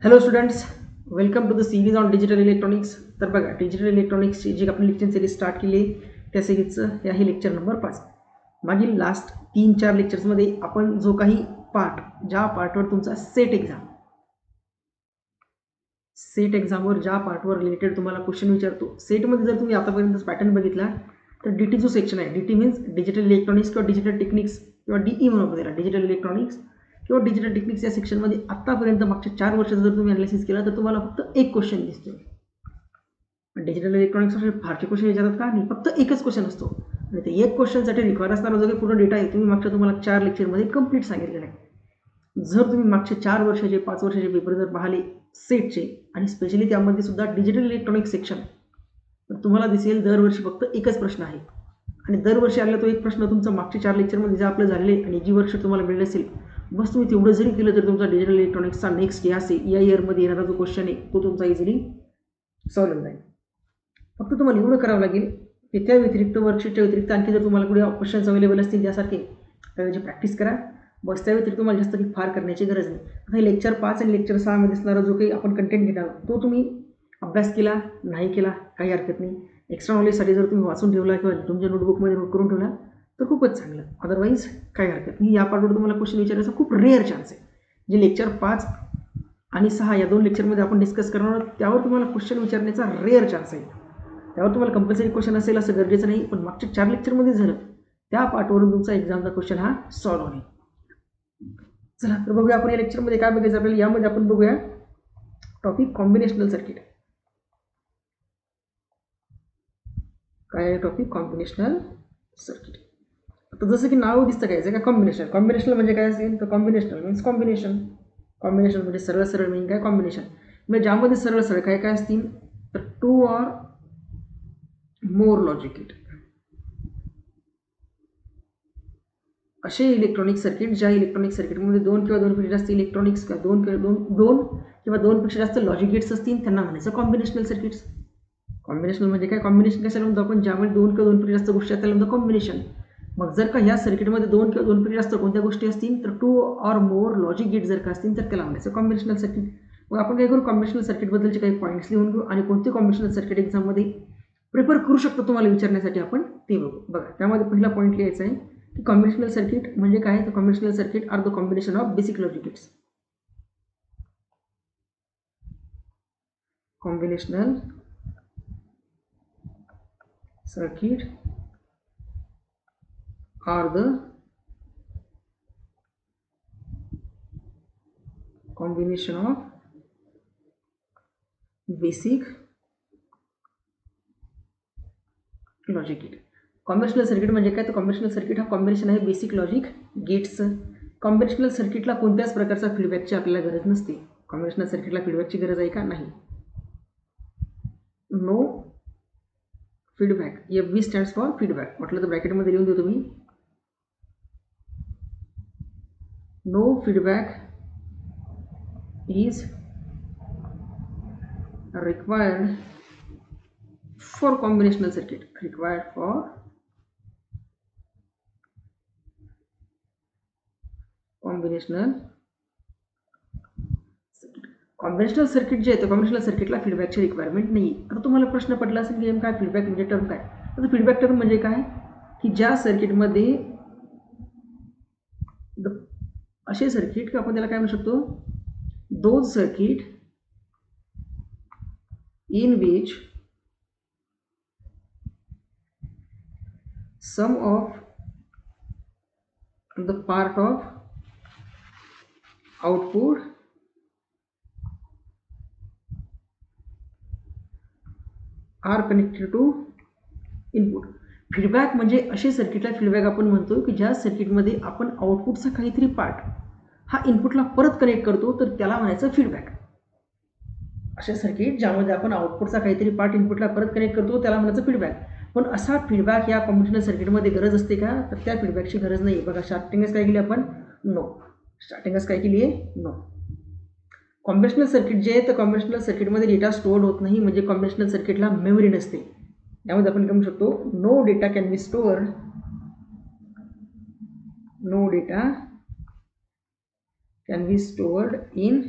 Hello students, welcome to the series on digital electronics. तर बघा, digital इलेक्ट्रॉनिक्सची जी आपण lecture series start केली त्या सिरीजचं हे आहे लेक्चर नंबर 5. मागील लास्ट 3-4 लेक्चर्समध्ये आपण जो काही पार्ट, ज्या पार्टवर तुमचा सेट एक्झामवर ज्या पार्टवर रिलेटेड तुम्हाला क्वेश्चन विचारतो, सेटमध्ये जर तुम्ही आतापर्यंत पॅटर्न बघितला तर डी टी जो सेक्शन आहे, D T means digital electronics किंवा डिजिटल टेक्निक्स किंवा डीई म्हणून त्याला, डिजिटल इलेक्ट्रॉनिक्स किंवा डिजिटल टेक्निक्स या सेक्शनमध्ये आत्तापर्यंत मागच्या 4 वर्षाचं जर तुम्ही अनालिसिस केला तर तुम्हाला फक्त एक क्वेश्चन दिसतो. डिजिटल इलेक्ट्रॉनिक्स फारसे क्वेश्चन विचारतात का? नाही, फक्त एकच क्वेश्चन असतो आणि ते एक क्वेश्चनसाठी रिक्वायर असणारा जो काही पूर्ण डेटा आहे तुम्ही मागच्या तुम्हाला 4 लेक्चरमध्ये कंप्लीट सांगितलेलं आहे. जर तुम्ही मागचे 4 वर्षाचे 5 वर्षाचे पेपर जर पाहिले सेटचे आणि स्पेशली त्यामध्ये सुद्धा डिजिटल इलेक्ट्रॉनिक्स सेक्शन, तर तुम्हाला दिसेल दरवर्षी फक्त एकच प्रश्न आहे आणि दरवर्षी आलेला तो एक प्रश्न तुमचा मागच्या 4 लेक्चरमध्ये जे आपलं झालेले आणि जी वर्ष तुम्हाला मिळले असेल, बस तुम्ही तेवढं जरी केलं तर तुमचा डिजिटल इलेक्ट्रॉनिक्सचा नेक्स्ट या इयरमध्ये येणारा जो क्वेश्चन आहे तो तुमचा इझिली सॉल्व होऊन जाईल. फक्त तुम्हाला एवढं करावं लागेल की त्या व्यतिरिक्त वर्कशीटच्या व्यतिरिक्त आणखी जर तुम्हाला कुठे ऑप्शन्स अवेलेबल असतील त्यासारखे, त्याची प्रॅक्टिस करा. बस त्या व्यतिरिक्त तुम्हाला जास्त काही फार करण्याची गरज नाही. आता लेक्चर 5 आणि लेक्चर 6 मध्ये असणारा जो काही आपण कंटेंट घेणार तो तुम्ही अभ्यास केला नाही केला काही हरकत नाही. एक्स्ट्रा नॉलेजसाठी जर तुम्ही वाचून ठेवला किंवा तुमच्या नोटबुकमध्ये नोट करून ठेवला तर खूपच चांगलं, अदरवाईज काही हरकत नाही. या पार्टवर तुम्हाला क्वेश्चन विचारायचा खूप रेअर चान्स आहे. जे लेक्चर 5 आणि 6 या 2 लेक्चरमध्ये आपण डिस्कस करणार आहोत त्यावर तुम्हाला क्वेश्चन विचारण्याचा रेअर चान्स आहे. त्यावर तुम्हाला कंपल्सरी क्वेश्चन असेल असं गरजेचं नाही, पण मागच्या 4 लेक्चरमध्ये झालं त्या पार्टवरून तुमचा एक्झामचा क्वेश्चन हा सॉल्व्ह होईल. चला तर बघूया आपण या लेक्चरमध्ये काय बघायचं आपल्याला. यामध्ये आपण बघूया टॉपिक कॉम्बिनेशनल सर्किट. काय आहे टॉपिक? Combinational circuit. आता जसं की नाव दिसतं काय याचं, काय कॉम्बिनेशन. कॉम्बिनेशनल म्हणजे काय असेल तर कॉम्बिनेशनल मीन्स कॉम्बिनेशन. कॉम्बिनेशन म्हणजे सरळ सरळ मीन काय कॉम्बिनेशन म्हणजे ज्यामध्ये सरळ सरळ काय काय असतील तर 2 ऑर मोर लॉजिक गेट असे इलेक्ट्रॉनिक सर्किट, ज्या इलेक्ट्रॉनिक सर्किटमध्ये 2 किंवा 2 पेक्षा जास्त इलेक्ट्रॉनिक्स किंवा 2 किंवा 2 पेक्षा जास्त लॉजिक गेट्स असतील त्यांना म्हणायचं कॉम्बिनेशनल सर्किट्स. कॉम्बिनेशनल म्हणजे काय? कॉम्बिनेशन कशाला म्हणतो आपण? ज्यामध्ये 2 किंवा 2 पेक्षा जास्त गोष्टी असतात त्याला म्हणतो कॉम्बिनेशन. मग जर का ह्या सर्किटमध्ये 2 किंवा 2 पेक्षा जास्त कोणत्या गोष्टी असतील तर 2 ऑर मोर लॉजिक गेट जर का असतील तर त्याला म्हणायचं कॉम्बिनेशनल सर्किट. मग आपण काय करू, कॉम्बिनेशनल सर्किटबद्दलचे काही पॉईंट्स लिहून घेऊ आणि कोणते कॉम्बिनेशनल सर्किट एक्झाममध्ये प्रिपेअर करू शकतो तुम्हाला विचारण्यासाठी आपण ते बघू. बघा, त्यामध्ये पहिला पॉईंट लिहायचा आहे की कॉम्बिनेशनल सर्किट म्हणजे काय? तर combinational circuit are the combination of basic logic gates. Combinational circuit are the combination of basic logic gate. Combinational circuit म्हणजे काय? तर कॉम्बिनेशनल सर्किट हा कॉम्बिनेशन आहे बेसिक लॉजिक गेट्सचं. कॉम्बिनेशनल सर्किटला कोणत्याच प्रकारचा फीडबॅकची आपल्याला गरज नसते. कॉम्बिनेशनल सर्किटला फीडबॅकची गरज आहे का? नाही. No feedback. FB stands for feedback. म्हटलं तर ब्रॅकेटमध्ये लिहून देतो मी. No feedback is required for combinational circuit. Required for combinational circuit. Combinational circuit जे आहे ते कॉम्बिनेशनल सर्किटला फीडबॅकची रिक्वायरमेंट नाही. आता तुम्हाला प्रश्न पडला असेल की काय फीडबॅक म्हणजे टर्म काय? तर फीडबॅक टर्म म्हणजे काय की ज्या सर्किटमध्ये असे सर्किट की आपण त्याला काय म्हणू शकतो, those circuit in which sum of the part of output are connected to input. Feedback म्हणजे असे सर्किटला फीडबॅक आपण म्हणतो की ज्या सर्किटमध्ये आपण आउटपुटचा काहीतरी पार्ट हा इनपुटला परत कनेक्ट करतो तर त्याला म्हणायचं फीडबॅक. असे सर्किट ज्यामध्ये आपण आउटपुटचा काहीतरी पार्ट इनपुटला परत कनेक्ट करतो त्याला म्हणायचं फीडबॅक. पण असा फीडबॅक या कॉम्बिनेशनल सर्किटमध्ये गरज असते का? तर त्या फीडबॅकची गरज नाही. बघा, स्टार्टिंगच काय केली आपण? नो. स्टार्टिंगच काय केली आहे? नो. कॉम्बिनेशनल सर्किट जे आहे तर कॉम्बिनेशनल सर्किटमध्ये डेटा स्टोअर्ड होत नाही, म्हणजे कॉम्बिनेशनल सर्किटला मेमरी नसते. यामध्ये आपण म्हणू शकतो no data can be stored. No data can be stored in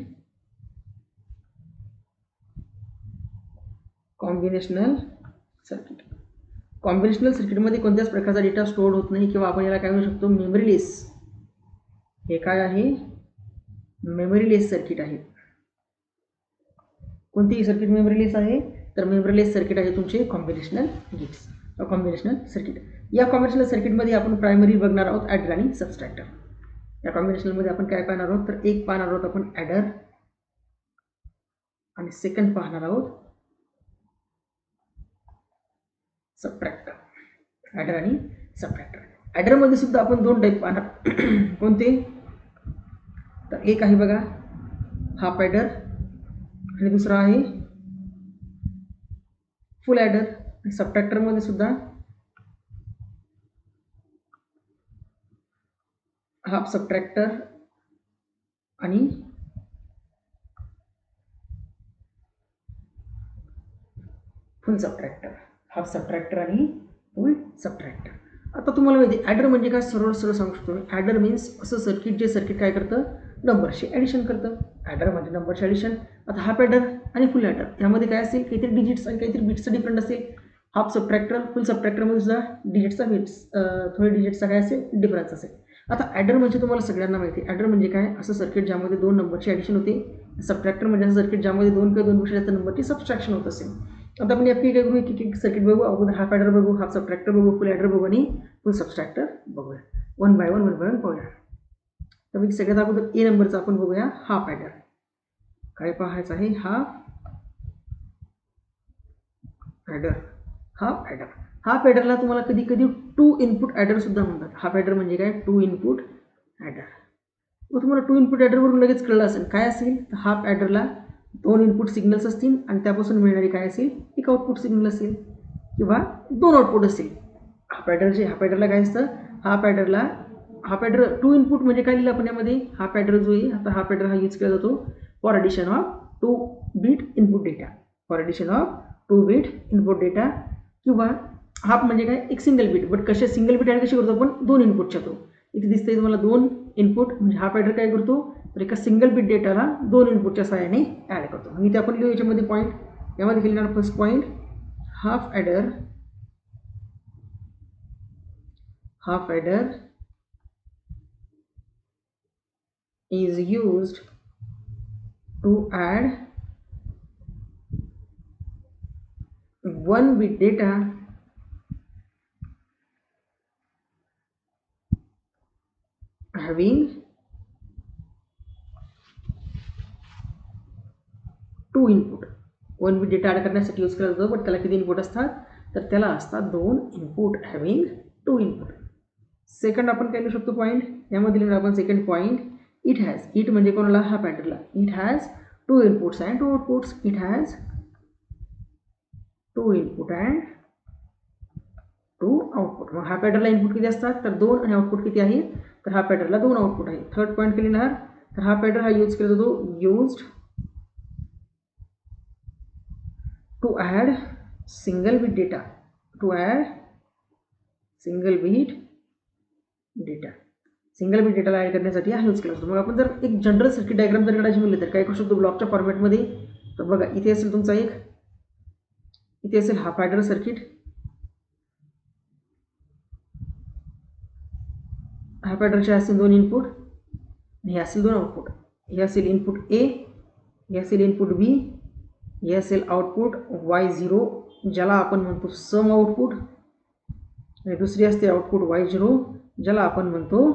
combinational circuit. Combinational सर्किटमध्ये कोणत्याच प्रकारचा डेटा स्टोअर होत नाही किंवा आपण याला काय म्हणू शकतो, मेमरीलेस. हे काय आहे, मेमरीलेस सर्किट आहे. कोणती सर्किट मेमरीलेस आहे, तर मेमरीलेस सर्किट आहे तुमचे कॉम्बिनेशनल गेट्स, कॉम्बिनेशनल सर्किट. या कॉम्बिनेशनल सर्किटमध्ये आपण प्रायमरी बघणार आहोत ॲडर आणि सबस्ट्रॅक्टर. या कॉम्बिनेशनलमध्ये आपण काय पाहणार आहोत, तर एक पाहणार आहोत आपण ॲडर आणि सेकंड पाहणार आहोत सबट्रॅक्टर. ॲडर आणि सबट्रॅक्टर. ॲडरमध्ये सुद्धा आपण दोन टाईप पाहणार. कोणते, तर एक आहे बघा हाफ ॲडर आणि दुसरा आहे फुल ॲडर. सबट्रॅक्टरमध्ये सुद्धा हाफ सबट्रॅक्टर आणि फुल सबट्रॅक्टर. हाफ सबट्रॅक्टर आणि फुल सबट्रॅक्टर. आता तुम्हाला माहिती ॲडर म्हणजे काय, सरळ सरळ सांगू शकतो मी. ॲडर मीन्स असं सर्किट जे सर्किट काय करतं, नंबरची ॲडिशन करतं. ॲडर म्हणजे नंबरची ॲडिशन. आता हाफ ॲडर आणि फुल ॲडर यामध्ये काय असेल, काहीतरी डिजिट्स आणि काहीतरी बिट्सचं डिफरंट असेल. हाफ सबट्रॅक्टर फुल सबट्रॅक्टरमध्ये सुद्धा डिजिटचा बिट्स थोडे डिजिटचा काय असेल, डिफरन्स असेल. आता ॲडर म्हणजे तुम्हाला सगळ्यांना माहिती आहे. ॲडर म्हणजे काय, असं सर्किट ज्यामध्ये दोन नंबरची ॲडिशन होते. सबट्रॅक्टर म्हणजे असं सर्किट ज्यामध्ये दोन किंवा दोनपेक्षा जास्त नंबरची सबट्रॅक्शन होत असेल. आता आपण यापैकी काय करू, एक सर्किट बघू. अगोदर हाफ ॲडर बघू, हाफ सबट्रॅक्टर बघू, फुल ॲडर बघू आणि फुल सबट्रॅक्टर बघूया. वन बाय वन पाहूया. तर मी सगळ्यात अगोदर ए नंबरचा आपण बघूया हाफ ॲडर. काय पाहायचं आहे, half adder. Half adder, half ॲडरला तुम्हाला कधी कधी टू इनपुट ॲडर सुद्धा म्हणतात. हाफ ॲडर म्हणजे काय, टू इनपुट ॲडर. मग तुम्हाला टू इनपुट ॲडरवरून लगेच कळलं असेल काय असेल, तर हाफ ॲडरला दोन इनपुट सिग्नल्स असतील आणि त्यापासून मिळणारी काय असेल, एक आउटपुट सिग्नल असेल किंवा दोन आउटपुट असेल. हाफ ॲडरला काय असतं, हाफ ॲडर टू इनपुट म्हणजे काय लिहिलं आपण यामध्ये, हाफ ॲडर जो आहे, आता हाफ ॲडर हा यूज केला जातो for addition of 2 bit input data. For addition of 2 bit input data. किंवा हाफ म्हणजे काय, एक सिंगल बीट. बट कसे सिंगल बीट ॲड कशी करतो आपण, दोन इनपुटच्या थ्रू. इथे दिसतंय तुम्हाला दोन इनपुट, म्हणजे हाफ ॲडर काय करतो, तर एका सिंगल बीट डेटाला दोन इनपुटच्या सहाय्याने ॲड करतो. आणि इथे आपण लिहू याच्यामध्ये पॉईंट, यामध्ये लिहिणार first point, half adder is used to add one bit data having two input. One bit data add करण्यासाठी यूज केला जातो, बट त्याला किती इनपुट असतात, तर त्याला असतात दोन input, having two input. Second आपण काय लिहू शकतो पॉईंट, यामध्ये लिहिणार आपण second point, it has, it म्हणजे कोणाला, हाफ ॲडरला, it has two inputs and two outputs. It has two input and two output. मग हाफ ॲडरला इनपुट किती असतात, तर दोन, आणि आउटपुट किती आहे, तर हाफ ॲडरला दोन आउटपुट आहे. थर्ड पॉईंट केली लिहिणार, तर हाफ ॲडर हा यूज केला जातो, used to add single bit data, to add single bit data. Single bit डेटाला ॲड करण्यासाठी हा यूज केला जातो. मग आपण जर एक जनरल सर्किट डायग्राम जर काढायची म्हणले तर काय करू शकतो ब्लॉकच्या फॉर्मॅटमध्ये, तर बघा इथे असेल तुमचा एक, इथे असेल हाफ ॲडर सर्किट. हाफ ॲडरचे असेल दोन इनपुट आणि हे असेल दोन आउटपुट. हे असेल इनपुट ए, हे असेल इनपुट बी, हे असेल आउटपुट Y0 ज्याला आपण म्हणतो सम आउटपुट, आणि दुसरी असते आउटपुट Y0 ज्याला आपण म्हणतो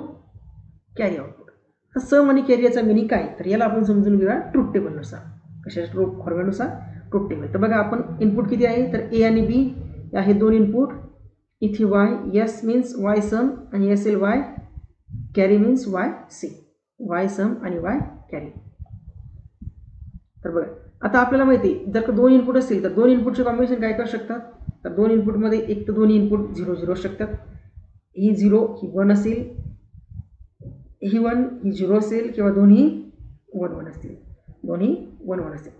कॅरी आउटपुट. तर सम आणि कॅरी याचा मिनिंग काय, तर याला आपण समजून घेऊया ट्रूथ टेबलनुसार. कशा फॉर्मॅटनुसार, ट्रूथ टेबल. तर बघा आपण इनपुट किती आहे, तर ए आणि बी आहे दोन इनपुट. इथे Y, S means Y sum आणि S L Y, carry means Y C, Y sum आणि वाय कॅरी. तर बघा आता आपल्याला माहिती आहे जर का दोन इनपुट असतील तर दोन इनपुटचे कॉम्बिनेशन काय करू शकतात, तर दोन इनपुटमध्ये एक तर दोन्ही इनपुट 0 0 असू शकतात. ही 0 ही 1 असेल, ही 1 ही 0 असेल, किंवा दोन्ही 1 1 असतील, दोन्ही 1 1 असतील.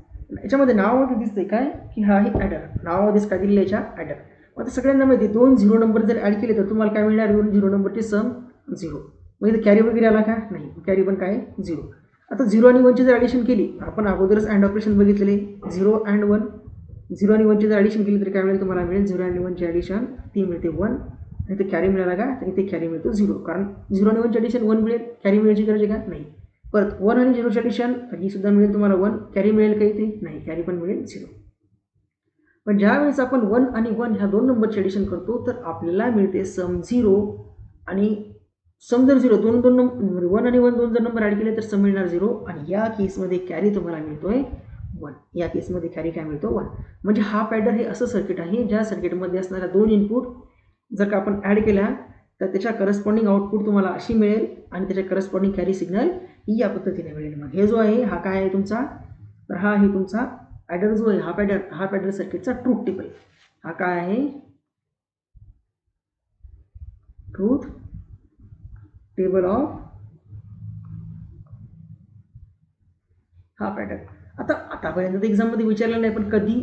याच्यामध्ये नावामध्ये दिसतंय काय की हा आहे ॲडर, नावामध्येच काय दिलेलं याच्या ॲडर. आता सगळ्यांना माहिती आहे दोन 0 नंबर जर ॲड केले तर तुम्हाला काय मिळणार, दोन 0 नंबरचे सम 0. मग इथे कॅरी वगैरे आला का, नाही, कॅरी पण काय 0. आता 0 आणि 1ची जर ॲडिशन केली, आपण अगोदरच अँड ऑपरेशन बघितलेले 0 अँड 1, 0 आणि 1ची जर ॲडिशन केली तर काय मिळेल तुम्हाला, मिळेल 0 आणि 1ची ॲडिशन ती मिळते 1, आणि ते कॅरी मिळाला का, तर इथे कॅरी मिळतो 0, कारण 0 आणि 1ची ॲडिशन 1 मिळेल, कॅरी मिळायची गरज आहे का, नाही. परत 1 आणि 0ची ॲडिशन ही सुद्धा मिळेल तुम्हाला 1, कॅरी मिळेल का इथे, नाही, कॅरी पण मिळेल 0. पण ज्यावेळेस आपण 1 आणि 1 ह्या दोन नंबरची ॲडिशन करतो तर आपल्याला मिळते सम 0, आणि सम जर 0 दोन नंबर 1 आणि 1 दोन जर नंबर ॲड केले तर सम मिळणार 0, आणि या केसमध्ये कॅरी तुम्हाला मिळतोय 1. या केसमध्ये कॅरी काय मिळतो 1. म्हणजे हा पॅडर हे असं सर्किट आहे ज्या सर्किटमध्ये असणाऱ्या दोन इनपुट जर का आपण ॲड केल्या तर त्याच्या करस्पॉन्डिंग आउटपुट तुम्हाला अशी मिळेल, आणि त्याच्या करस्पॉन्डिंग कॅरी सिग्नल ही या पद्धतीने मिळेल. मग हे जो आहे हा काय आहे तुमचा, तर हा आहे तुमचा ॲडर जो आहे, हा पॅडर सर्किटचा ट्रूथ टेबल. हा काय आहे, ट्रूथ टेबल ऑफ हा पॅटर्न. आतापर्यंत एक्झाममध्ये विचारलं नाही, पण कधी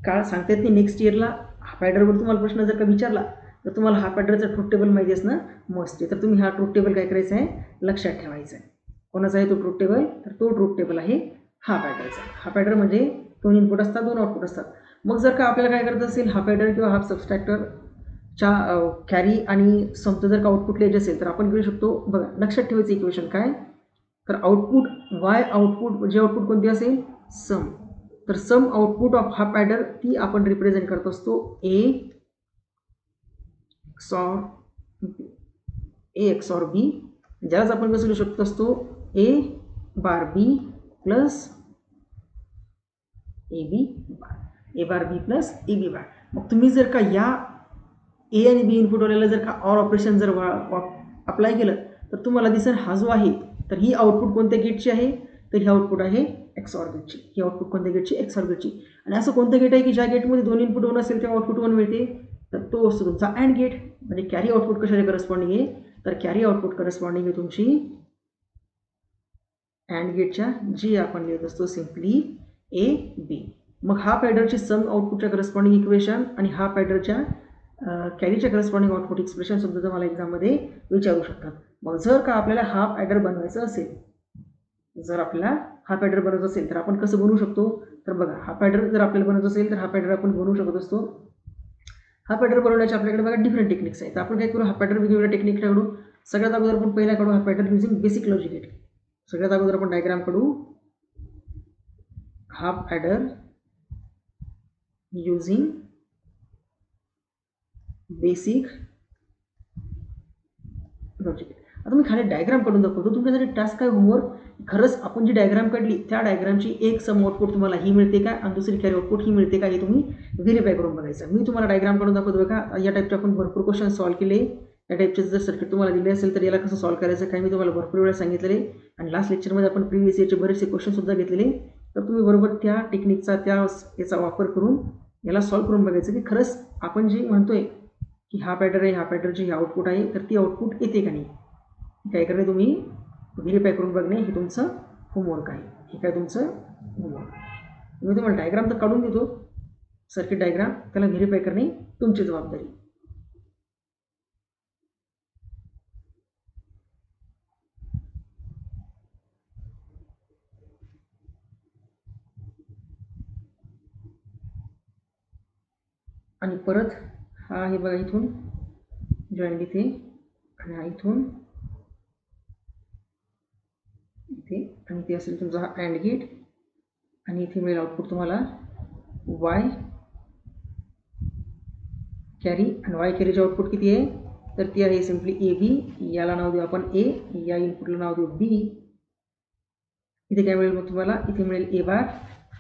काळ सांगता येत नाही, नेक्स्ट इयरला हा पॅटर्नवर तुम्हाला प्रश्न जर का विचारला तर तुम्हाला हा पॅटर्नचा ट्रूथ टेबल माहिती असणं मस्ट आहे. तर तुम्ही हा ट्रूथ टेबल काय करायचं आहे, लक्षात ठेवायचा आहे. कोणाचा आहे तो ट्रूथ टेबल, तर तो ट्रूथ टेबल आहे हा पॅटर्नचा. हा पॅटर्न म्हणजे दोन इनपुट असतात, दोन आउटपुट असतात. मग जर का आपल्याला काय करायचं असेल, हा पॅटर्न किंवा हा सबस्ट्रॅक्टरच्या कॅरी आणि समजा जर का आउटपुट लिहायचे असेल तर आपण करू शकतो. बघा, लक्षात ठेवायचं इक्वेशन काय, तर आउटपुट वाय आउटपुट जे आउटपुट कोणते असेल, सम. तर सम आउटपुट ऑफ हा पॅडर ती आपण रिप्रेझेंट करत असतो ए एक्सॉर बी, ज्यालाच आपण कसं लिहू शकतो असतो ए bar B plus A B bar, A bar B plus A B बार. मग तुम्ही जर का या ए आणि बी इनपुटवाल्याला जर का ऑर ऑपरेशन जर अप्लाय केलं तर तुम्हाला दिसेल हा जो आहे तर ही आउटपुट कोणत्या गेटची आहे, तर ही आउटपुट आहे एक्सॉर गेटची. ही आउटपुट कोणत्या गेटची, एक्सॉर गेटची. आणि असं कोणतं गेट आहे की ज्या गेटमध्ये दोन इनपुट 1 असेल तेव्हा आउटपुट 1 मिळते, तर तो असतो तुमचा अँड गेट. म्हणजे कॅरी आउटपुट कशाला करस्पॉन्डिंग आहे, तर कॅरी आउटपुट करस्पॉन्डिंग आहे तुमची अँड गेटच्या, जी आपण लिहित असतो सिम्पली ए बी. मग हा पॅडरची सम आउटपुटच्या करस्पॉन्डिंग इक्वेशन आणि हा पॅडरच्या कॅरीच्या करस्पॉन्डिंग आउटपुट एक्सप्रेशन सुद्धा तुम्हाला एक्झाममध्ये विचारू शकतात. मग जर का आपल्याला हा पॅडर बनवायचा असेल, जर आपल्याला हा पॅडर बनवायचा असेल तर आपण कसं बनवू शकतो, तर बघा, हा पॅडर जर आपल्याला बनवायचा असेल तर हा पॅडर आपण बनवू शकत असतो. हा पॅडर बनवण्याचे आपल्याकडे बघा डिफरंट टेक्निक्स आहेत. तर आपण काय करू, हा पॅडर वेगवेगळ्या टेक्निक काढू. सगळ्यात अगोदर आपण पहिला काढू हा पॅडर युझिंग बेसिक लॉजिक गेट. सगळ्यात अगोदर आपण डायग्राम काढू हा पॅडर युझिंग बेसिक लॉजिक. आता मी खाली डायग्राम काढून दाखवतो. तुमच्यासाठी टास्क काय, होमवर्क, खरंच आपण जी डायग्राम काढली त्या डायग्रामची एक सम आउटपुट तुम्हाला ही मिळते का आणि दुसरी कॅरी आउटपुट ही मिळते का, हे तुम्ही व्हेरीफाय करून बघायचं. मी तुम्हाला डायग्राम काढून दाखवतो बघा. या टाईपचे आपण भरपूर क्वेश्चन सॉल्व्ह केले. या टाईपचे जर सर्किट तुम्हाला दिले असेल तर याला कसं सॉल्व्ह करायचं काय मी तुम्हाला भरपूर वेळा सांगितलेले, आणि लास्ट लेक्चरमध्ये आपण प्रिव्हियस इयरचे बरेचसे क्वेश्चन सुद्धा घेतलेले. तर तुम्ही बरोबर त्या टेक्निकचा याचा वापर करून याला सॉल्व्ह करून बघायचं की खरंच आपण जे म्हणतोय की हा पॅटर्न आहे, हा पॅटर्नची ही आउटपुट आहे, तर ती आउटपुट येते का नाही. काय करणे, तुम्ही व्हेरीफाय करून बघणे, हे तुमचं होमवर्क आहे. हे काय तुमचं होमवर्क. मी तुम्हाला डायग्राम तर काढून देतो, सर्किट डायग्राम, त्याला व्हेरीफाय करणे तुमची जबाबदारी. आणि परत हा आहे बघा, इथून जॉईंट इथे, आणि हा इथून इथे, आणि इथे असेल तुमचा हा अँड गेट, आणि इथे मिळेल आउटपुट तुम्हाला वाय कॅरी. आणि वाय कॅरीचे आउटपुट किती आहे, तर ती आहे सिम्पली ए बी. याला नाव देऊ आपण ए, या इनपुटला नाव देऊ बी. इथे काय मिळेल मग तुम्हाला, इथे मिळेल ए बार,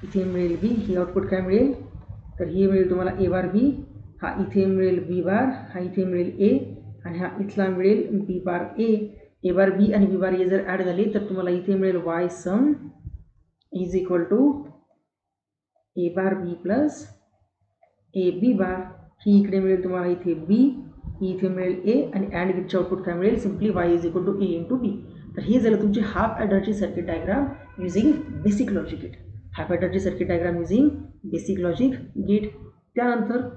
इथे मिळेल बी. ही आउटपुट काय मिळेल, तर ही मिळेल तुम्हाला ए बार बी. हा इथे मिळेल बी बार, हा इथे मिळेल ए, आणि हा इथला मिळेल बी बार ए. ए बार बी आणि बी बार ए जर ॲड झाले तर तुम्हाला इथे मिळेल Y sum is equal to A bar B plus A B bar. ही इकडे मिळेल तुम्हाला इथे बी, ही इथे मिळेल ए, आणि अँड गेटचे आउटपुट काय मिळेल, simply Y is equal to A into B. तर हे झालं तुमची हाफ ॲडरची circuit diagram using basic logic gate. Half ॲडरची circuit diagram using basic logic gate. त्यानंतर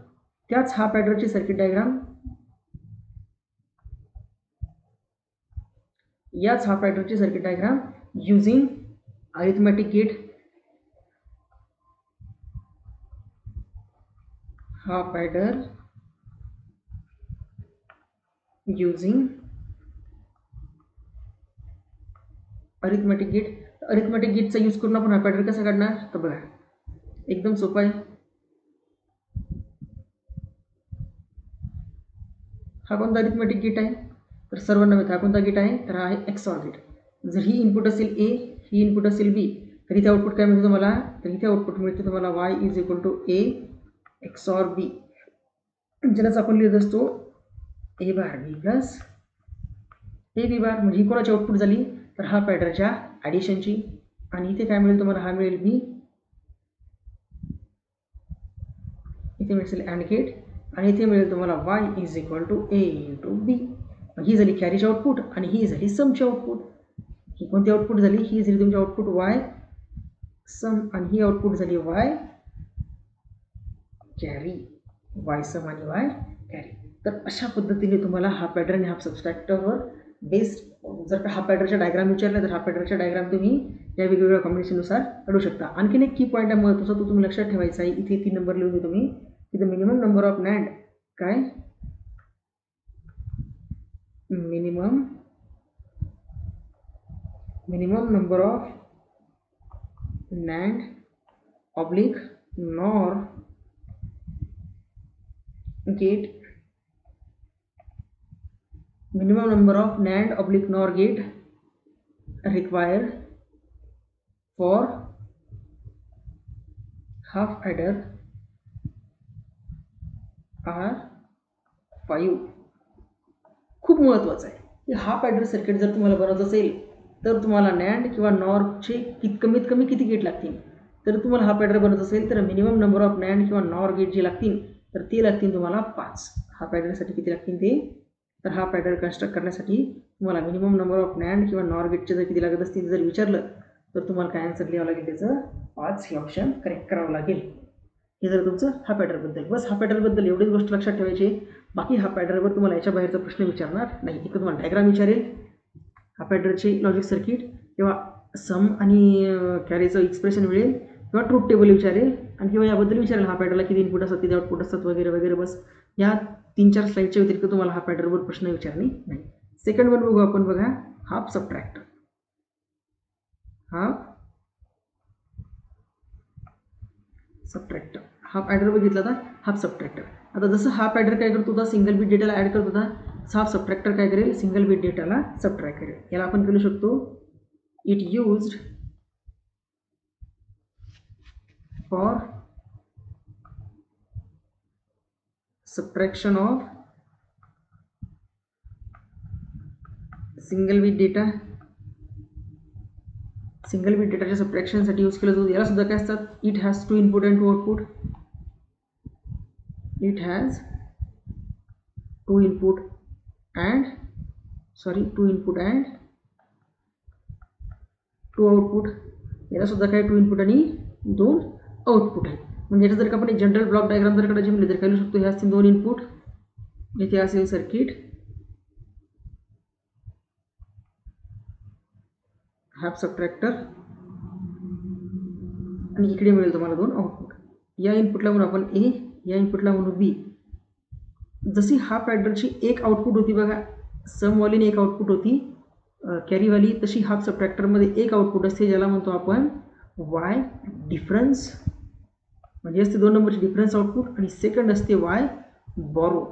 त्याच हाफ ॲडरची सर्किट डायग्राम, याच हाफ ॲडरची circuit diagram using arithmetic gate, half adder using arithmetic gate. Arithmetic गेटचा यूज करून आपण हाफ ॲडर कसा काढणार, तर बघा एकदम सोपा आहे. हा कोणता अरिथमॅटिक गेट आहे, तर सर्वांना माहिती हा कोणता गेट आहे, तर हा आहे एक्सॉर गेट. जर ही इनपुट असेल ए, ही इनपुट असेल बी, तर इथे आउटपुट काय मिळतं तुम्हाला, तर इथे आउटपुट मिळते तुम्हाला Y is equal to A XOR B, ज्यालाच आपण लिहित असतो ए bar B plus A B बार. म्हणजे ही कोणाची आउटपुट झाली, तर हा पॅटर्नच्या ॲडिशनची. आणि इथे काय मिळेल तुम्हाला, हा मिळेल बी, इथे मिळेल अँड गेट, आणि इथे मिळेल तुम्हाला Y is equal to A into B. ही झाली कॅरीची आउटपुट आणि ही झाली समची आउटपुट. ही कोणती आउटपुट झाली, ही झाली तुमची आउटपुट वाय सम, आणि ही आउटपुट झाली वाय कॅरी, वाय सम आणि वाय कॅरी. तर अशा पद्धतीने तुम्हाला हा पॅटर्न हा सबस्ट्रॅक्टरवर बेस्ड, जर का हा पॅटर्नच्या डायग्राम विचारला तर हा पॅटर्नच्या डायग्राम तुम्ही या वेगवेगळ्या कॉम्बिनेशननुसार काढू शकता. आणखीन एक की पॉईंट आहे महत्त्वाचा, तो तुम्ही लक्षात ठेवायचा आहे. इथे 3 नंबर लिहून तुम्ही इथे मिनिमम नंबर ऑफ नॅन्ड काय, minimum number of NAND oblique NOR gate, minimum number of NAND oblique NOR gate required for half adder are 5. खूप महत्त्वाचं आहे की हाफ ॲडर सर्किट जर तुम्हाला बनवायचं असेल तर तुम्हाला नॅन्ड किंवा नॉरचे कमीत कमी किती गेट लागतील, तर तुम्हाला हाफ ॲडर बनवायचं असेल तर मिनिमम नंबर ऑफ नॅन्ड किंवा नॉर गेट जे लागतील तर ते लागतील तुम्हाला 5. हाफ ॲडरसाठी किती लागतील ते, तर हा पॅटर्न कन्स्ट्रक्ट करण्यासाठी तुम्हाला मिनिमम नंबर ऑफ नॅन्ड किंवा नॉर गेटचे जर किती लागत असतील जर विचारलं तर तुम्हाला काय आन्सर लिहावं लागेल, त्याचं 5 हे ऑप्शन करेक्ट करावं लागेल. हे जर तुमचं हा पॅटर्नबद्दल. बस हा पॅटर्नबद्दल एवढीच गोष्ट लक्षात ठेवायची. बाकी हा पॅटर्नवर तुम्हाला याच्या बाहेरचा प्रश्न विचारणार नाही. इथं तुम्हाला डायग्राम विचारेल, हा पॅटर्नचे लॉजिक सर्किट किंवा सम आणि कॅरीचं एक्सप्रेशन मिळेल किंवा ट्रूथ टेबल विचारेल, आणि किंवा याबद्दल विचारेल हा पॅटर्नला किती इनपुट असतात किती आउटपुट असतात वगैरे वगैरे. बस या 3-4 स्लाईडच्या व्यतिरिक्त तुम्हाला हा पॅटर्नवर प्रश्न विचारणे नाही. सेकंड वन बघू आपण, बघा half subtractor. Half subtractor, half adder बघितला होता, हाफ सबट्रॅक्टर. आता जसं हाफ ॲडर काय करत होता, सिंगल बीट डेटाला ॲड करत होता, हाफ सबट्रॅक्टर काय करेल, सिंगल बीट डेटाला सबट्रॅक्ट करेल. याला आपण करू शकतो, it used for subtraction of single bit data. Single bit डेटाच्या सबट्रॅक्शनसाठी यूज केलं जातं. याला सुद्धा काय असतात, it has 2 input and 2 output. It has 2 input and 2 output. याला सुद्धा काय 2 इनपुट आणि 2 आउटपुट आहे. म्हणजे याचं जर का आपण एक जनरल ब्लॉक डायग्राम जर काढायची म्हणले तर काय लिहू शकतो, हे असतील 2 इनपुट, इथे असेल सर्किट, हाफ सबट्रॅक्टर, आणि इकडे मिळेल तुम्हाला 2 आउटपुट. या इनपुटला म्हणून आपण ए, या इनपुटला म्हणून बी. जशी हाफ ॲडरची एक आउटपुट होती बघा, समवालीने एक आउटपुट होती कॅरीवाली, तशी हाफ सबट्रॅक्टरमध्ये एक आउटपुट असते ज्याला म्हणतो आपण वाय डिफरन्स. म्हणजे असते 2 नंबरची डिफरन्स आउटपुट, आणि सेकंड असते वाय बॉरो.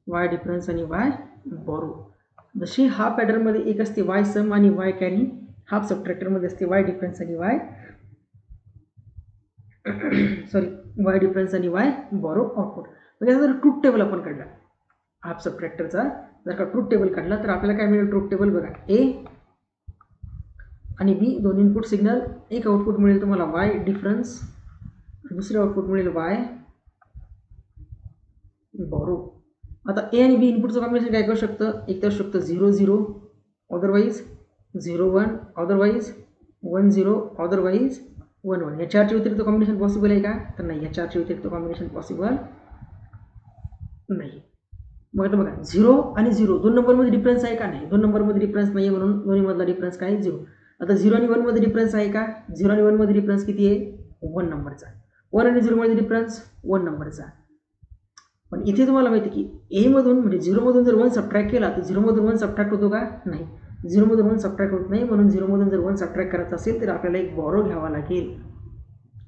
वाय डिफरन्स आणि वाय बॉरो. जशी हाफ ॲडरमध्ये एक असते वाय सम आणि वाय कॅरी, हाफ सबट्रॅक्टरमध्ये असते वाय डिफरन्स आणि वाय वाय डिफरन्स आणि वाय बॉरो आउटपुट. म्हणजे जर ट्रूथ टेबल आपण काढला हाफ सबट्रॅक्टरचा, जर का ट्रूथ टेबल काढला तर आपल्याला काय मिळेल, ट्रूथ टेबल बघा, ए आणि बी 2 इनपुट सिग्नल, एक आउटपुट मिळेल तुम्हाला वाय डिफरन्स, दुसरे आउटपुट मिळेल वाय बॉरो. आता ए आणि बी इनपुटचं कॉम्बिनेशन काय करू शकतं, एक तर शकतं 0-0, अदरवाईज 0-1, अदरवाईज 1-0, अदरवाईज 1-1. या 4च्या व्यतिरिक्त कॉम्बिनेशन पॉसिबल आहे का, तर नाही, या 4च्या व्यतिरिक्त कॉम्बिनेशन पॉसिबल नाही. मग आता बघा 0 आणि 0 2 नंबरमध्ये डिफरन्स आहे का, नाही, 2 नंबरमध्ये डिफरन्स नाही, म्हणून दोन्हीमधला डिफरन्स काय 0. आता 0 आणि 1 मध्ये डिफरन्स आहे का? 0 आणि 1 मध्ये डिफरन्स किती आहे? 1 नंबरचा. 1 आणि 0 मध्ये डिफरन्स 1 नंबरचा. पण इथे तुम्हाला माहिती की ए मधून म्हणजे 0 मधून जर 1 सबट्रॅक्ट केला तर 0 मधून 1 सबट्रॅक्ट होतो का? नाही. 0 मधून 1 सबट्रॅक्ट होत नाही, म्हणून 0 मधून जर 1 सबट्रॅक्ट करायचं असेल तर आपल्याला एक बॉरो घ्यावा लागेल.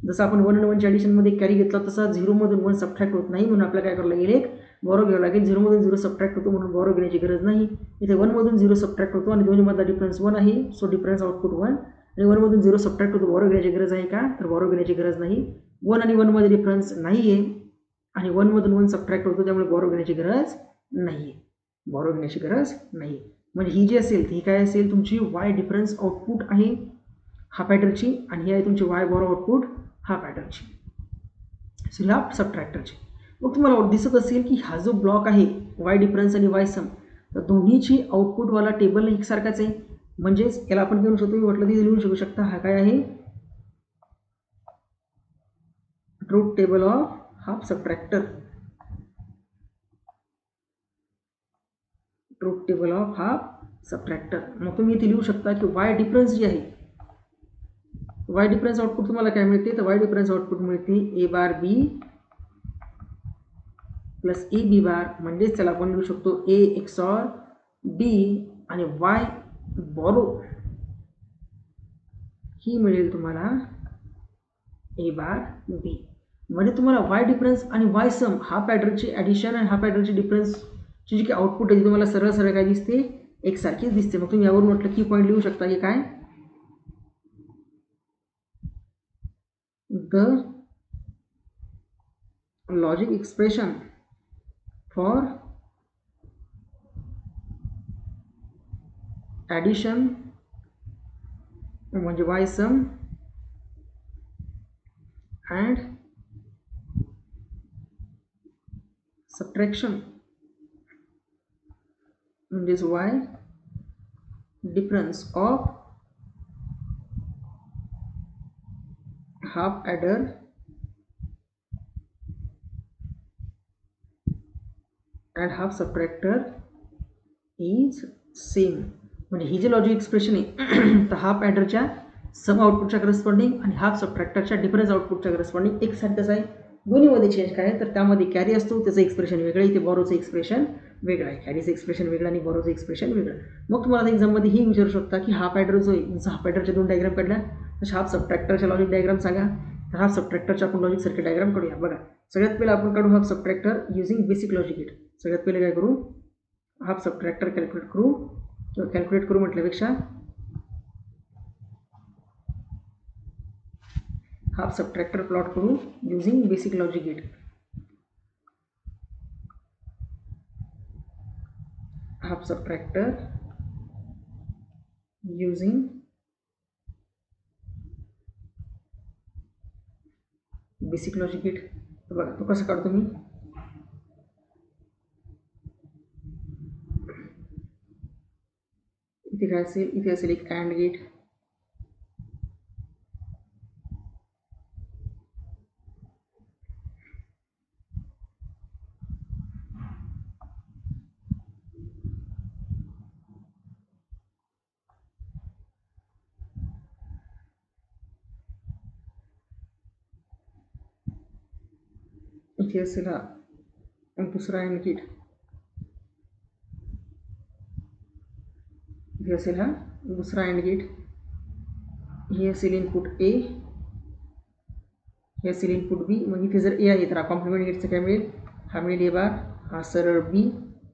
जसं आपण 1 आणि 1 च्या ॲडिशनमध्ये कॅरी घेतला तसा 0 मधून 1 सबट्रॅक्ट होत नाही, म्हणून आपल्याला काय करावं लागेल? एक बॉरो घ्यावं लागेल. 0 मधून 0 सबट्रॅक्ट होतो म्हणून बॉरो घेण्याची गरज नाही. इथे 1 मधून 0 सबट्रॅक्ट होतो आणि दोन्हीमधला डिफरन्स 1 आहे, सो डिफरन्स आउटपुट 1. आणि 1 मधून 0 सबट्रॅक्ट होतो, बॉरो घेण्याची गरज आहे का? तर बॉरो घेण्याची गरज नाही. 1 आणि 1 मध्ये डिफरन्स नाही आहे आणि 1 मधून 1 सबट्रॅक्ट होतो, त्यामुळे बॉरो घेण्याची गरज नाही. बॉरो घेण्याची गरज नाही. म्हणजे ही जी असेल ही काय असेल? तुमची वाय डिफरन्स आउटपुट आहे हाफ ॲडरची, आणि ही आहे तुमची वाय बॉरो आउटपुट हाफ ॲडरची, सॉरी हाफ सबट्रॅक्टरची. मग तुम्हाला दिसत असेल की हा जो ब्लॉक आहे वाय डिफरन्स आणि वाय सम, तर दोन्हीची आउटपुटवाला टेबल एकसारखाच आहे. म्हणजेच याला आपण घेऊ शकतो, मी म्हटलं तिथे लिहू शकू शकता, हा काय आहे? Truth table of half subtractor. Truth table of half subtractor. मग तुम्ही इथे लिहू शकता की वाय डिफरन्स जी आहे, वाय डिफरन्स आउटपुट तुम्हाला काय मिळते? तर वाय डिफरन्स आउटपुट मिळते ए bar B plus A B बार, म्हणजेच त्याला आपण लिहू शकतो ए एक्सॉर बी, आणि वाय बॉरो ही मिळेल तुम्हाला ए बार बी. म्हणजे तुम्हाला वाय डिफरन्स आणि वाय सम हा पॅटर्नची ॲडिशन आणि हा पॅटर्नची डिफरन्सची जी काही आउटपुट आहे ती तुम्हाला सरळ सरळ काय दिसते? एकसारखीच दिसते. मग तुम्ही यावरून म्हटलं की पॉईंट लिहू शकता की काय? The logic expression for addition म्हणजे वाय सम अँड सबट्रॅक्शन म्हणजेच Y difference of half adder and half subtractor is same. म्हणजे ही जी लॉजिक एक्सप्रेशन आहे तर हाफ ॲडरच्या सम आउटपुटच्या करस्पॉन्डिंग आणि हाफ सबट्रॅक्टरच्या डिफरन्स आउटपुटच्या करस्पॉन्डिंग एकसारखंच आहे. दोन्हीमध्ये चेंज काय आहे? तर त्यामध्ये कॅरी असतो, त्याचं एक्सप्रेशन वेगळं, इथे बॉरोचं एक्सप्रेशन वेगळं आहे. कॅरीचं एक्सप्रेशन वेगळं आणि बॉरोचं एक्सप्रेशन वेगळं. मग तुम्हाला एक्झाममध्ये ही विचारू शकता की हाफ ॲडर जो आहे, जसं हाफ ॲडरच्या 2 डायग्राम काढल्या तसं हाफ सबट्रॅक्टरच्या लॉजिक डायग्राम सांगा. तर हाफ सबट्रॅक्टरच्या आपण लॉजिक सर्किट डायग्राम काढूया. बघा, सगळ्यात पहिलं आपण काढू half subtractor using basic logic gate. सगळ्यात पहिले काय करू? हाफ सबट्रॅक्टर कॅल्क्युलेट करू, किंवा कॅल्क्युलेट करू म्हटल्यापेक्षा हाफ सबट्रॅक्टर प्लॉट करू using basic logic gate. Half subtractor using basic logic gate. बघा तो कसं काढतो मी. इथे काय असेल? इथे असेल एक अँड गेट, इथे असेल हा दुसरा अँड गेट, इथे असेल हा दुसरा अँड गेट, हे असेल इनपुट ए, हे असेल इनपुट बी. मग इथे जर ए आहे तर हा कॉम्प्लिमेंट गेटचं काय मिळेल? हा मिळेल ए बार, हा सरळ बी,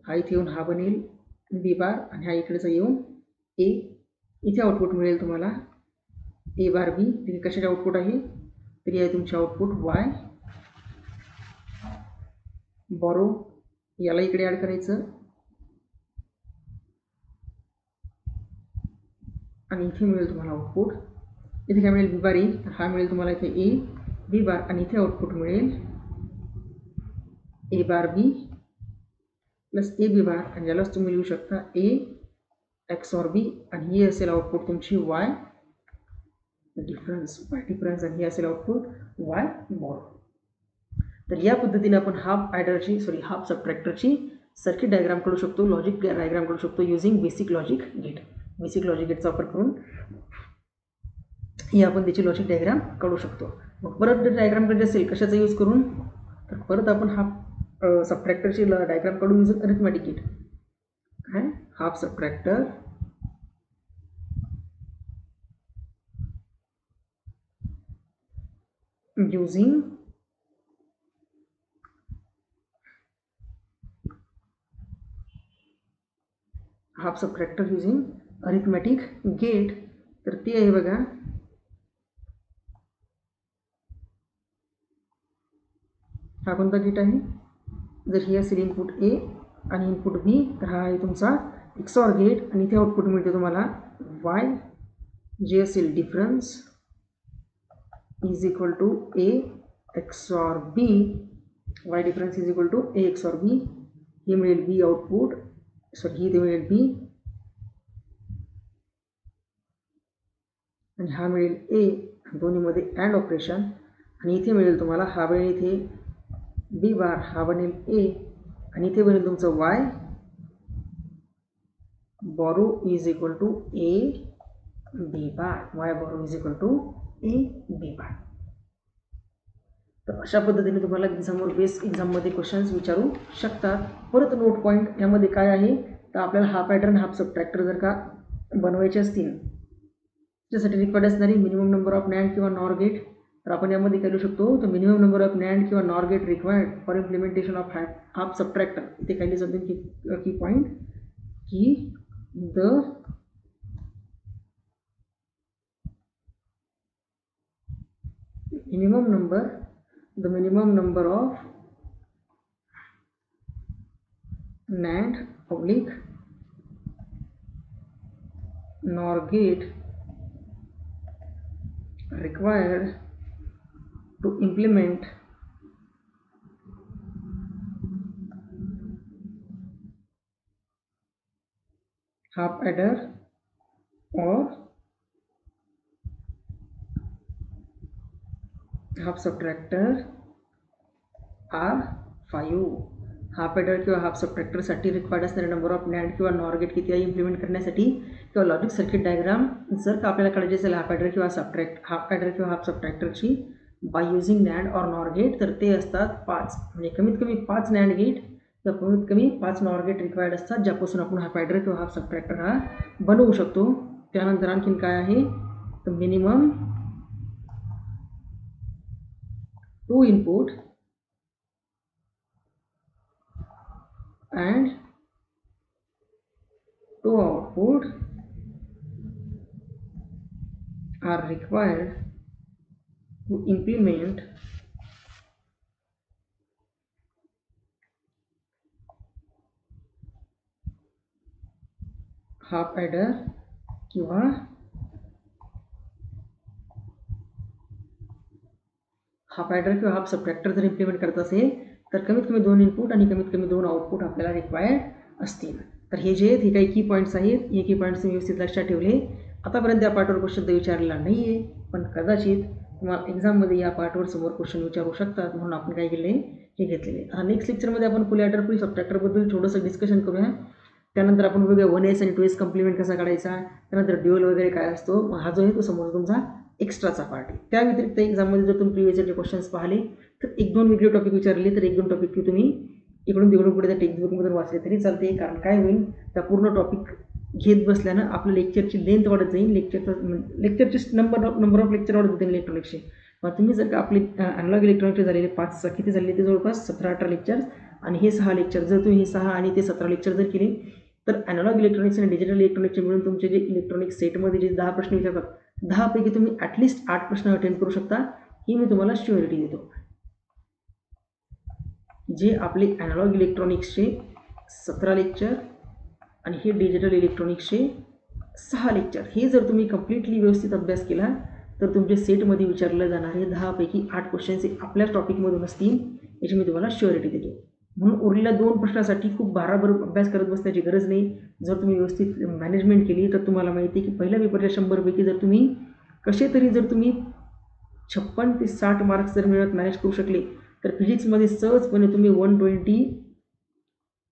हा इथे येऊन हा बनेल बी बार, आणि हा इकडेचा येऊन ए. इथे आउटपुट मिळेल तुम्हाला ए बार बी. तिथे कशाचे आउटपुट आहे? तरी आहे तुमचे आउटपुट वाय बॉरो. याला इकडे ॲड करायचं आणि इथे मिळेल तुम्हाला आउटपुट. इथे काय मिळेल? बी बार ए, हा मिळेल तुम्हाला इथे ए बी बार, आणि इथे आउटपुट मिळेल ए bar B plus A B बार, आणि यालाच तुम्ही लिहू शकता ए एक्सॉर बी, आणि ही असेल आउटपुट तुमची वाय डिफरन्स, आणि ही असेल आउटपुट वाय बॉरो. तर या पद्धतीने आपण हाफ सबट्रॅक्टरची सर्किट डायग्राम काढू शकतो, लॉजिक डायग्राम काढू शकतो using basic logic gate. Basic logic गेटचा वापर करून ही आपण त्याची लॉजिक डायग्राम काढू शकतो. मग परत डायग्राम काढायची असेल कशाचा यूज करून, तर परत आपण हाफ सबट्रॅक्टरची डायग्राम काढून यूज अरिथमॅटिक गेट. काय half subtractor using half subtractor using arithmetic gate. तर ते आहे बघा, हा कोणता गेट आहे, जर ही असेल इनपुट ए आणि इनपुट बी, तर हा आहे तुमचा एक्सॉर गेट आणि इथे आउटपुट मिळते तुम्हाला वाय, जे असेल difference is equal to A XOR B, Y difference is equal to A XOR B. हे मिळेल बी आउटपुट, सॉरी इथे मिळेल बी आणि हा मिळेल ए, दोन्हीमध्ये अँड ऑपरेशन. आणि इथे मिळेल तुम्हाला हा बनेल इथे बी बार, हा बनेल ए आणि इथे बनेल तुमचं Y borrow is equal to A B bar, Y borrow is equal to A B bar. तर अशा पद्धतीने तुम्हाला एक्झामवर बेस एक्झाममध्ये क्वेश्चन्स विचारू शकतात. परत नोट पॉईंट यामध्ये काय आहे, तर आपल्याला हा पॅटर्न हाफ सबट्रॅक्टर जर का बनवायचे असतील त्यासाठी रिक्वायर्ड असणारी मिनिमम नंबर ऑफ नॅन्ड किंवा नॉर गेट, तर आपण यामध्ये करू शकतो. तर मिनिमम नंबर ऑफ नॅन्ड किंवा NOR gate required for implementation of half subtractor. इथे काही समथिंग की पॉईंट की the minimum number of NAND oblique NOR gate required to implement half adder or half subtractor are 5. Half adder किंवा half सबट्रॅक्टरसाठी required असणारे number of NAND किंवा NOR gate किती आहे इम्प्लिमेंट करण्यासाठी, किंवा लॉजिक सर्किट डायग्राम जर का आपल्याला काढायची असेल हाफ ॲडर किंवा हाफ ॲडर किंवा हाफ सबट्रॅक्टरची by using NAND or NOR gate, तर ते असतात 5. म्हणजे कमीत कमी 5 नॅन्ड गेट किंवा कमीत कमी 5 नॉर गेट रिक्वायर्ड असतात, ज्यापासून आपण हाफ ॲडर किंवा हाफ सबट्रॅक्टर हा बनवू शकतो. त्यानंतर आणखीन काय आहे, तर minimum 2 input and 2 output are required to implement half adder किंवा हाफ ॲडर किंवा हाफ सबट्रॅक्टर जर इम्प्लिमेंट करत असेल तर कमीत कमी 2 इनपुट आणि कमीत कमी 2 आउटपुट आपल्याला रिक्वायर्ड असतील. तर हे जे आहेत हे काही की पॉईंट्स आहेत, हे की पॉईंट्स तुम्ही व्यवस्थित लक्षात ठेवले. आतापर्यंत या पार्टवर क्वेश्चन तर विचारलेला नाही आहे, पण कदाचित तुम्हाला एक्झाममध्ये या पार्टवर समोर क्वेश्चन विचारू शकतात, म्हणून आपण काय केले हे घेतलेले. नेक्स्ट लेक्चरमध्ये आपण फुल ॲडर फुल सबट्रॅक्टरबद्दल थोडंसं डिस्कशन करूया. त्यानंतर आपण बघूया 1s आणि 2s कम्प्लिमेंट कसा काढायचा, त्यानंतर ड्युअल वगैरे काय असतो, हा जो आहे तो समोर तुमचा एक्स्ट्राचा पार्ट आहे. त्या व्यतिरिक्त एक्झाममध्ये जर तुम्ही प्रिव्हियस इयरचे क्वेश्चन्स पाहिले तर 1-2 वेगळे टॉपिक विचारले, तर 1-2 टॉपिक तुम्ही इकडून तिकडून पुढे त्या टेक्स्टबुकमधून वाचले तरी चालते. कारण काय होईल, त्या पूर्ण टॉपिक घेत बसल्यानं आपल्या लेक्चरची लेंथ वाढत जाईल, लेक्चरचे नंबर ऑफ लेक्चर वाढत जातील इलेक्ट्रॉनिक्सचे. मग तुम्ही जर का आपले अॅनालॉग इलेक्ट्रॉनिक्सचे झालेले 5 किती झाले ते जवळपास 17-18 लेक्चर्स, आणि हे 6 लेक्चर जर तुम्ही हे 6 आणि ते 17 लेक्चर जर केले तर अॅनालॉग इलेक्ट्रॉनिक्स आणि डिजिटल इलेक्ट्रॉनिक्सचे मिळून तुमचे जे इलेक्ट्रॉनिक्स सेटमध्ये जे 10 प्रश्न विचारतात, 10 पैकी तुम्ही ॲटलिस्ट 8 प्रश्न अटेंड करू शकता, ही मी तुम्हाला श्युरिटी देतो. जे आपले अॅनालॉग इलेक्ट्रॉनिक्सचे 17 लेक्चर आणि हे डिजिटल इलेक्ट्रॉनिक्सचे 6 लेक्चर, हे जर तुम्ही कम्प्लिटली व्यवस्थित अभ्यास केला तर तुमच्या सेटमध्ये विचारले जाणारे 10 पैकी 8 क्वेश्चन्स हे आपल्याच टॉपिकमधून असतील, याची मी तुम्हाला श्युरिटी देतो. म्हणून उरलेल्या 2 प्रश्नासाठी खूप भाराभर अभ्यास करत बसण्याची गरज नाही. जर तुम्ही व्यवस्थित मॅनेजमेंट केली तर तुम्हाला माहिती आहे की पहिल्या पेपरच्या 100 पैकी जर तुम्ही कसे तरी जर तुम्ही 56 ते 60 मार्क्स जर मिळत मॅनेज करू शकले तर फिजिक्समध्ये सहजपणे तुम्ही 120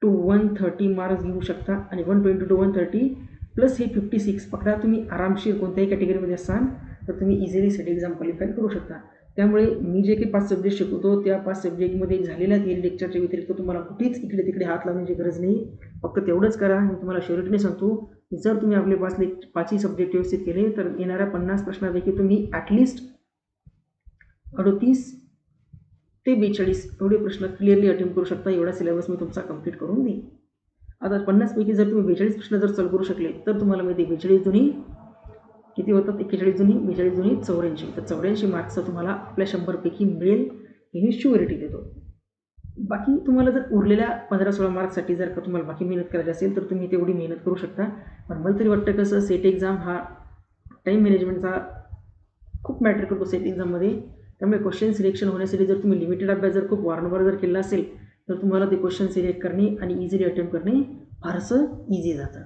to 130 मार्क्स घेऊ शकता. आणि 120 to 130 प्लस हे 56 पकडा, तुम्ही आरामशीर कोणत्याही कॅटेगरीमध्ये असाल तर तुम्ही इझिली सेट एक्झाम क्वालिफाय करू शकता. त्यामुळे मी जे काही 5 सब्जेक्ट शिकवतो त्या 5 सब्जेक्टमध्ये झालेल्या 3 लेक्चरच्या व्यतिरिक्त तुम्हाला कुठेच इकडे तिकडे हात लावण्याची गरज नाही. फक्त तेवढंच करा. मी तुम्हाला श्युरिटीने सांगतो की जर तुम्ही आपले 5ही सब्जेक्ट व्यवस्थित केले तर येणाऱ्या 50 प्रश्नापैकी तुम्ही ॲटलिस्ट 38 ते 42 एवढे प्रश्न क्लिअरली अटेम्प्ट करू शकता. एवढा सिलेबस मी तुमचा कंप्लीट करून देईन. आता 50 पैकी जर तुम्ही 42 प्रश्न जर सॉल्व्ह करू शकले तर तुम्हाला माहिती 42 दुनी किती होतात, 41 दुनी 42 दुनी 84. तर 84 मार्क्सचं तुम्हाला आपल्या 100 पैकी मिळेल हे मी श्युरिटी देतो. बाकी तुम्हाला जर उरलेल्या 15-16 मार्क्ससाठी जर का तुम्हाला बाकी मेहनत करायची असेल तर तुम्ही तेवढी मेहनत करू शकता. पण मला तरी वाटतं कसं सेट एक्झाम हा टाईम मॅनेजमेंटचा खूप मॅटर करतो सेट एक्झाममध्ये. त्यामुळे क्वेश्चन सिलेक्शन होण्यासाठी जर तुम्ही लिमिटेड अभ्यास जर खूप वारंवार जर केला असेल तर तुम्हाला ते क्वेश्चन सिलेक्ट करणे आणि इझिली अटेम्प्ट करणे फारसं इझी जातं.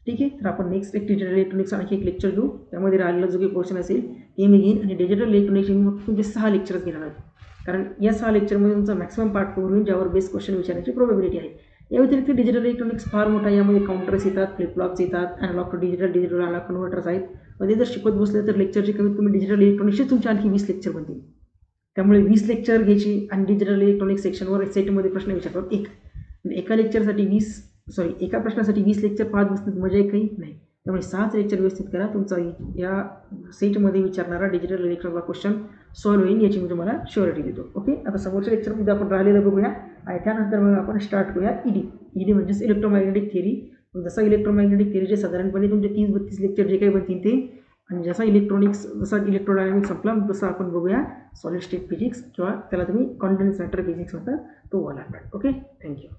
ठीक आहे. तर आपण नेक्स्ट एक डिजिटल इलेक्ट्रॉनिक्स आणखी एक लेक्चर घेऊ. त्यामध्ये राहिलेला जो काही पोर्शन असेल ते मी घेईन आणि डिजिटल इलेक्ट्रॉनिक्स मग तुमचे 6 लेक्चर्स घेणार आहेत. कारण या 6 लेक्चरमध्ये तुमचा मॅक्सिमम पार्ट कव्हर होईल ज्यावर बेस्ट क्वेश्चन विचारण्याची प्रोबॅबिलिटी आहे. या व्यतिरिक्त डिजिटल इलेक्ट्रॉनिक्स फार मोठा, यामध्ये काउंटर्स येतात, फ्लिपफ्लॉप्स येतात, analogue to digital, digital analogue converters आहेत. मध्ये जर शिकवत बसले तर लेक्चरचे कमीत कमी डिजिटल इलेक्ट्रॉनिक्सचे तुमचे आणखी 20 लेक्चर बनतील. त्यामुळे 20 लेक्चर घ्यायची आणि डिजिटल इलेक्ट्रॉनिक्स सेक्शनवर सेटमध्ये प्रश्न विचारतात एका प्रश्नासाठी 20 लेक्चर पाहत बसण्यात मजा काही नाही. त्यामुळे 6 लेक्चर व्यवस्थित करा. तुमचा या सेटमध्ये विचारणारा डिजिटल इलेक्ट्रॉनिकचा क्वेश्चन सॉल्व्ह होईल याची मी तुम्हाला श्युरिटी देतो. ओके. आता समोरच्या लेक्चरमध्ये आपण राहिलेलं बघूया आणि त्यानंतर मग आपण स्टार्ट करूया ईडी म्हणजेच इलेक्ट्रोमॅग्नेटिक थिअरी. जसं इलेक्ट्रोमॅग्नेटिक थिअरीचे साधारणपणे तुमचे 30-32 लेक्चर जे काही बनतील ते, आणि जसा इलेक्ट्रोडायनामिक्स संपला तसं आपण बघूया सॉलिड स्टेट फिजिक्स किंवा त्याला तुम्ही कॉन्डेन्स मॅटर फिजिक्स म्हणतात तो वाला. ओके. थँक्यू.